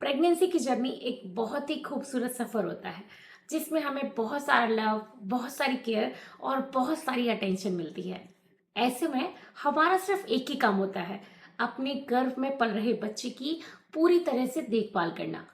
Pregnancy की journey एक बहुत ही खूबसूरत सफ़र होता है जिसमें हमें बहुत सारा लव, बहुत सारी केयर और बहुत सारी अटेंशन मिलती है। ऐसे में हमारा सिर्फ एक ही काम होता है, अपने गर्भ में पल रहे बच्चे की पूरी तरह से देखभाल करना।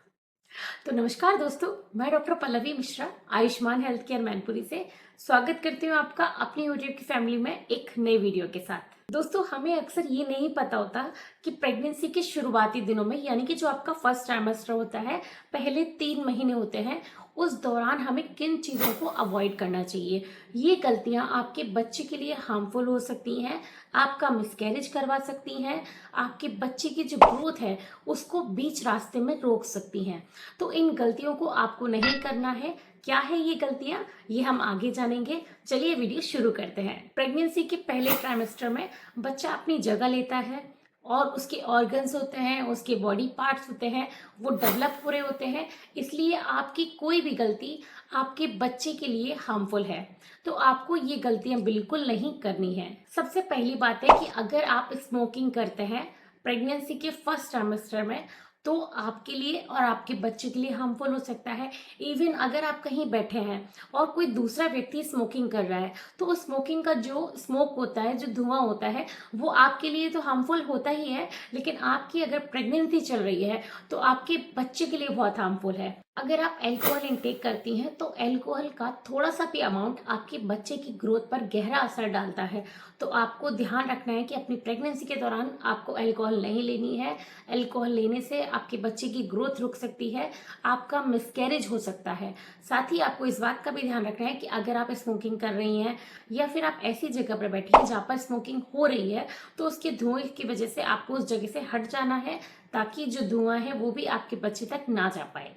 तो नमस्कार दोस्तों, मैं doctor Pallavi Mishra Ayushman health care Mainpuri से स्वागत करती हूँ आपका अपनी यूट्यूब की फैमिली में एक नए वीडियो के साथ। दोस्तों, हमें अक्सर ये नहीं पता होता कि प्रेगनेंसी के शुरुआती दिनों में, यानी कि जो आपका फर्स्ट ट्राइमेस्टर होता है, पहले 3 महीने होते हैं, उस दौरान हमें किन चीज़ों को अवॉइड करना चाहिए। ये गलतियां आपके बच्चे के लिए हार्मफुल हो सकती हैं, आपका मिसकैरेज करवा सकती हैं, आपके बच्चे की जो ग्रोथ है उसको बीच रास्ते में रोक सकती हैं। तो इन गलतियों को आपको नहीं करना है। क्या है ये गलतियां, ये हम आगे जानेंगे। चलिए वीडियो शुरू करते हैं। प्रेगनेंसी के पहले ट्राइमेस्टर में बच्चा अपनी जगह लेता है और उसके ऑर्गन्स होते हैं, उसके बॉडी पार्ट्स होते हैं, वो डेवलप हो रहे होते हैं। इसलिए आपकी कोई भी गलती आपके बच्चे के लिए हार्मफुल है, तो आपको ये गलतियां बिल्कुल नहीं करनी है। सबसे पहली बात है कि अगर आप स्मोकिंग करते हैं प्रेगनेंसी के फर्स्ट ट्राइमेस्टर में, तो आपके लिए और आपके बच्चे के लिए हार्मफुल हो सकता है। इवन अगर आप कहीं बैठे हैं और कोई दूसरा व्यक्ति स्मोकिंग कर रहा है, तो उस स्मोकिंग का जो स्मोक होता है, जो धुआं होता है, वो आपके लिए तो हार्मफुल होता ही है, लेकिन आपकी अगर प्रेगनेंसी चल रही है तो आपके बच्चे के लिए बहुत हार्मफुल है। अगर आप अल्कोहल इंटेक करती हैं तो अल्कोहल का थोड़ा सा भी अमाउंट आपके बच्चे की ग्रोथ पर गहरा असर डालता है। तो आपको ध्यान रखना है कि अपनी प्रेगनेंसी के दौरान आपको अल्कोहल नहीं लेनी है। अल्कोहल लेने से आपके बच्चे की ग्रोथ रुक सकती है, आपका मिसकैरेज हो सकता है। साथ ही आपको इस बात का भी ध्यान रखना है कि अगर आप स्मोकिंग कर रही हैं या फिर आप ऐसी जगह पर बैठी हैं जहाँ पर स्मोकिंग हो रही है, तो उसके धुएं की वजह से आपको उस जगह से हट जाना है, ताकि जो धुआं है वो भी आपके बच्चे तक ना जा पाए।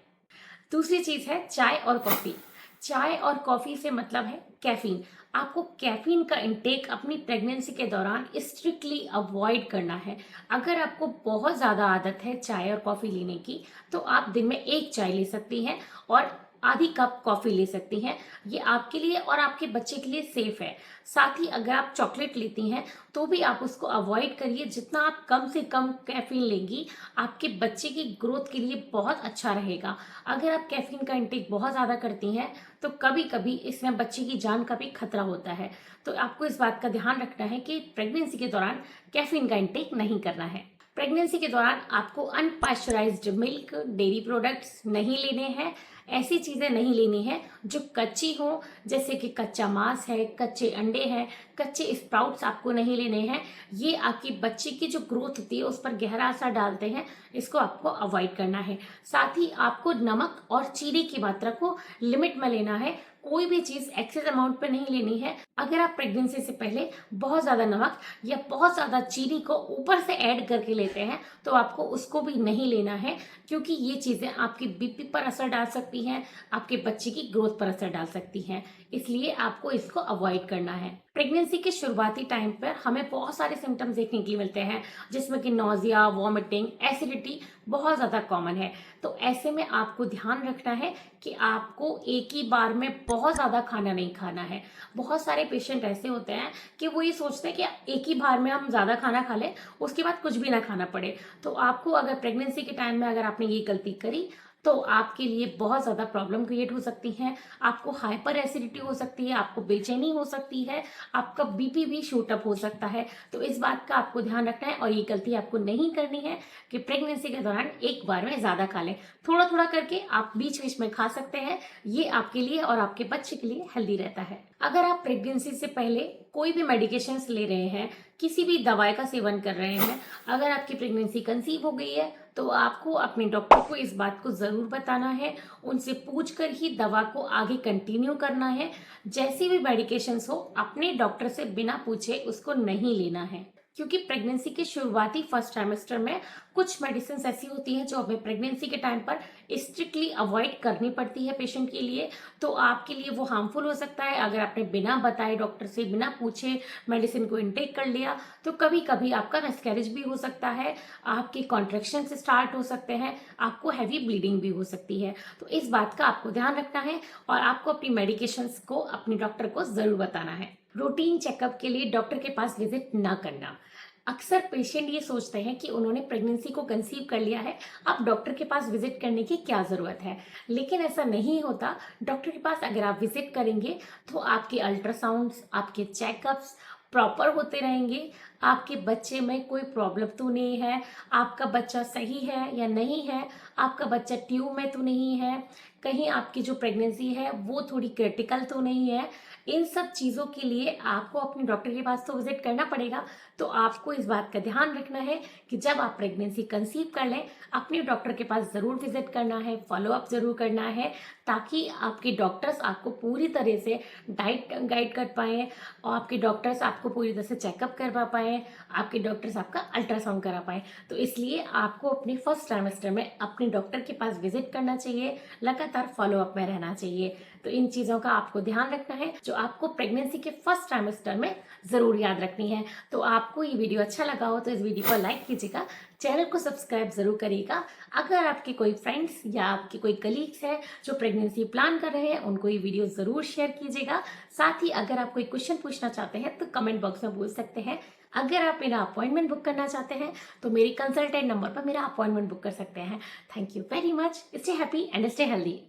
दूसरी चीज है चाय और कॉफी। चाय और कॉफी से मतलब है कैफीन। आपको कैफीन का इंटेक अपनी प्रेगनेंसी के दौरान स्ट्रिक्टली अवॉइड करना है। अगर आपको बहुत ज़्यादा आदत है चाय और कॉफ़ी लेने की, तो आप दिन में एक चाय ले सकती हैं और आधी कप कॉफ़ी ले सकती हैं। ये आपके लिए और आपके बच्चे के लिए सेफ है। साथ ही अगर आप चॉकलेट लेती हैं तो भी आप उसको अवॉइड करिए। जितना आप कम से कम कैफीन लेंगी, आपके बच्चे की ग्रोथ के लिए बहुत अच्छा रहेगा। अगर आप कैफीन का इंटेक बहुत ज़्यादा करती हैं तो कभी कभी इसमें बच्चे की जान का भी खतरा होता है। तो आपको इस बात का ध्यान रखना है कि प्रेगनेंसी के दौरान कैफीन का इंटेक नहीं करना है। प्रेगनेंसी के दौरान आपको अनपास्चराइज्ड मिल्क, डेयरी प्रोडक्ट्स नहीं लेने हैं। ऐसी चीज़ें नहीं लेनी है जो कच्ची हो, जैसे कि कच्चा मांस है, कच्चे अंडे हैं, कच्चे स्प्राउट्स आपको नहीं लेने हैं। ये आपकी बच्चे की जो ग्रोथ होती है उस पर गहरा असर डालते हैं, इसको आपको अवॉइड करना है। साथ ही आपको नमक और चीनी की मात्रा को लिमिट में लेना है। कोई भी चीज एक्सेस अमाउंट पे नहीं लेनी है। अगर आप प्रेगनेंसी से पहले बहुत ज्यादा नमक या बहुत ज्यादा चीनी को ऊपर से ऐड करके लेते हैं तो आपको उसको भी नहीं लेना है, क्योंकि ये चीजें आपकी बीपी पर असर डाल सकती हैं, आपके बच्चे की ग्रोथ पर असर डाल सकती हैं। इसलिए आपको इसको अवॉइड करना है। प्रेगनेंसी के शुरुआती टाइम पर हमें बहुत सारे सिम्टम्स देखने के लिए मिलते हैं, जिसमें कि नोजिया, वॉमिटिंग, एसिडिटी बहुत ज़्यादा कॉमन है। तो ऐसे में आपको ध्यान रखना है कि आपको एक ही बार में बहुत ज़्यादा खाना नहीं खाना है। बहुत सारे पेशेंट ऐसे होते हैं कि वो ये सोचते हैं कि एक ही बार में हम ज़्यादा खाना खा लें, उसके बाद कुछ भी ना खाना पड़े। तो आपको अगर प्रेगनेंसी के टाइम में अगर आपने ये गलती करी तो आपके लिए बहुत ज़्यादा प्रॉब्लम क्रिएट हो सकती है। आपको हाइपर एसिडिटी हो सकती है, आपको बेचैनी हो सकती है, आपका बीपी भी शूट अप हो सकता है। तो इस बात का आपको ध्यान रखना है और ये गलती आपको नहीं करनी है कि प्रेगनेंसी के दौरान एक बार में ज़्यादा खा लें। थोड़ा थोड़ा करके आप बीच बीच में खा सकते हैं। ये आपके लिए और आपके बच्चे के लिए हेल्दी रहता है। अगर आप प्रेगनेंसी से पहले कोई भी मेडिकेशंस ले रहे हैं, किसी भी दवाई का सेवन कर रहे हैं, अगर आपकी प्रेगनेंसी कंसीव हो गई है, तो आपको अपने डॉक्टर को इस बात को ज़रूर बताना है। उनसे पूछकर ही दवा को आगे कंटिन्यू करना है। जैसी भी मेडिकेशंस हो, अपने डॉक्टर से बिना पूछे उसको नहीं लेना है, क्योंकि प्रेगनेंसी के शुरुआती फर्स्ट ट्राइमेस्टर में कुछ मेडिसिन ऐसी होती हैं जो हमें प्रेगनेंसी के टाइम पर स्ट्रिक्टली अवॉइड करनी पड़ती है पेशेंट के लिए। तो आपके लिए वो हार्मफुल हो सकता है। अगर आपने बिना बताए डॉक्टर से बिना पूछे मेडिसिन को इनटेक कर लिया तो कभी कभी आपका मिसकैरेज भी हो सकता है, आपके कॉन्ट्रैक्शन स्टार्ट हो सकते हैं, आपको हैवी ब्लीडिंग भी हो सकती है। तो इस बात का आपको ध्यान रखना है और आपको अपनी मेडिकेशंस को अपने डॉक्टर को जरूर बताना है। रूटीन चेकअप के लिए डॉक्टर के पास विजिट ना करना। अक्सर पेशेंट ये सोचते हैं कि उन्होंने प्रेगनेंसी को कंसीव कर लिया है, अब डॉक्टर के पास विजिट करने की क्या ज़रूरत है। लेकिन ऐसा नहीं होता। डॉक्टर के पास अगर आप विजिट करेंगे तो आपके अल्ट्रासाउंड्स, आपके चेकअप्स प्रॉपर होते रहेंगे। आपके बच्चे में कोई प्रॉब्लम तो नहीं है, आपका बच्चा सही है या नहीं है, आपका बच्चा ट्यूब में तो नहीं है, कहीं आपकी जो प्रेगनेंसी है वो थोड़ी क्रिटिकल तो नहीं है। इन सब चीज़ों के लिए आपको अपने डॉक्टर के पास तो विजिट करना पड़ेगा। तो आपको इस बात का ध्यान रखना है कि जब आप प्रेगनेंसी कंसीव कर लें, अपने डॉक्टर के पास ज़रूर विजिट करना है, फॉलो अप ज़रूर करना है, ताकि आपके डॉक्टर्स आपको पूरी तरह से डाइट गाइड कर पाएँ और आपके डॉक्टर्स आपको पूरी तरह से चेकअप करवा पाएँ, आपके डॉक्टर्स आपका अल्ट्रासाउंड करा पाएँ। तो इसलिए आपको अपने फर्स्ट ट्राइमेस्टर में अपने डॉक्टर के पास विजिट करना चाहिए, लगातार फॉलो अप में रहना चाहिए। तो इन चीज़ों का आपको ध्यान रखना है, जो आपको प्रेगनेंसी के फर्स्ट ट्राइमेस्टर में ज़रूर याद रखनी है। तो आपको ये वीडियो अच्छा लगा हो तो इस वीडियो को लाइक कीजिएगा, चैनल को सब्सक्राइब ज़रूर करिएगा। अगर आपके कोई फ्रेंड्स या आपके कोई कलीग्स हैं जो प्रेगनेंसी प्लान कर रहे हैं, उनको ये वीडियो ज़रूर शेयर कीजिएगा। साथ ही अगर आप कोई क्वेश्चन पूछना चाहते हैं तो कमेंट बॉक्स में पूछ सकते हैं। अगर आप मेरा अपॉइंटमेंट बुक करना चाहते हैं तो मेरे कंसल्टेंट नंबर पर मेरा अपॉइंटमेंट बुक कर सकते हैं। Thank you very much. Stay happy and stay healthy.